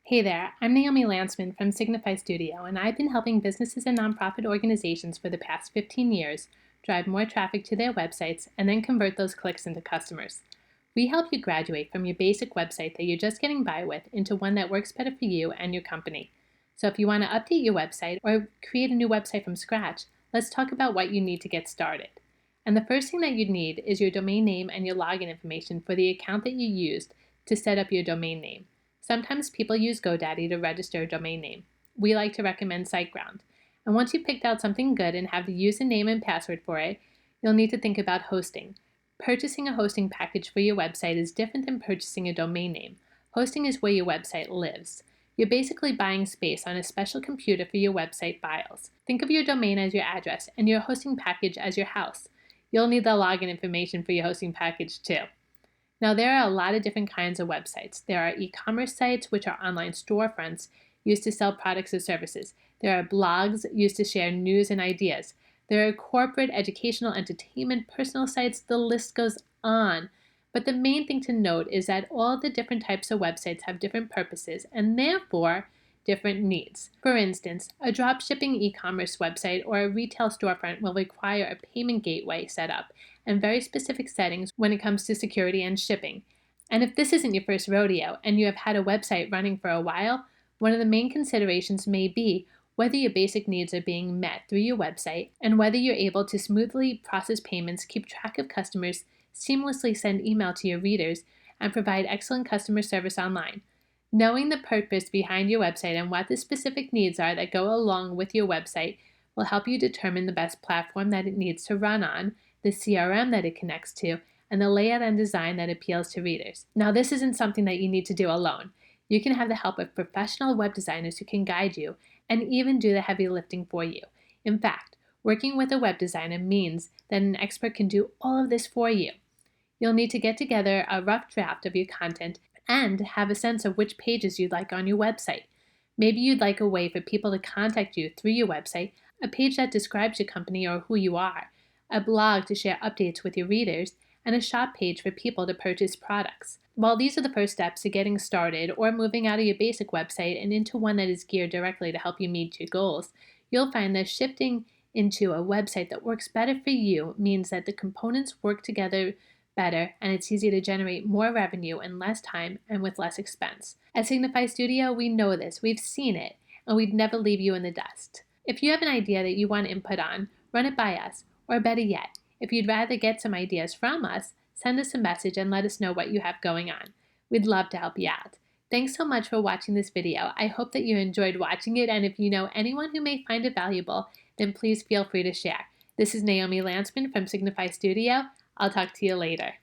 Hey there, I'm Naomi Lantzman from Signify Studio, and I've been helping businesses and nonprofit organizations for the past 15 years drive more traffic to their websites and then convert those clicks into customers. We help you graduate from your basic website that you're just getting by with into one that works better for you and your company. So if you want to update your website or create a new website from scratch, let's talk about what you need to get started. And the first thing that you need is your domain name and your login information for the account that you used to set up your domain name. Sometimes people use GoDaddy to register a domain name. We like to recommend SiteGround. And once you've picked out something good and have the username and password for it, you'll need to think about hosting. Purchasing a hosting package for your website is different than purchasing a domain name. Hosting is where your website lives. You're basically buying space on a special computer for your website files. Think of your domain as your address and your hosting package as your house. You'll need the login information for your hosting package too. Now, there are a lot of different kinds of websites. There are e-commerce sites, which are online storefronts used to sell products or services. There are blogs used to share news and ideas. There are corporate, educational, entertainment, personal sites. The list goes on. But the main thing to note is that all the different types of websites have different purposes and therefore different needs. For instance, a dropshipping e-commerce website or a retail storefront will require a payment gateway setup and very specific settings when it comes to security and shipping. And if this isn't your first rodeo and you have had a website running for a while, one of the main considerations may be whether your basic needs are being met through your website and whether you're able to smoothly process payments, keep track of customers, seamlessly send email to your readers, and provide excellent customer service online. Knowing the purpose behind your website and what the specific needs are that go along with your website will help you determine the best platform that it needs to run on, the CRM that it connects to, and the layout and design that appeals to readers. Now, this isn't something that you need to do alone. You can have the help of professional web designers who can guide you and even do the heavy lifting for you. In fact, working with a web designer means that an expert can do all of this for you. You'll need to get together a rough draft of your content and have a sense of which pages you'd like on your website. Maybe you'd like a way for people to contact you through your website, a page that describes your company or who you are, a blog to share updates with your readers, and a shop page for people to purchase products. While these are the first steps to getting started or moving out of your basic website and into one that is geared directly to help you meet your goals, you'll find that shifting into a website that works better for you means that the components work together better, and it's easier to generate more revenue in less time and with less expense. At Signify Studio, we know this, we've seen it, and we'd never leave you in the dust. If you have an idea that you want input on, run it by us, or better yet, if you'd rather get some ideas from us, send us a message and let us know what you have going on. We'd love to help you out. Thanks so much for watching this video. I hope that you enjoyed watching it, and if you know anyone who may find it valuable, then please feel free to share. This is Naomi Lantzman from Signify Studio. I'll talk to you later.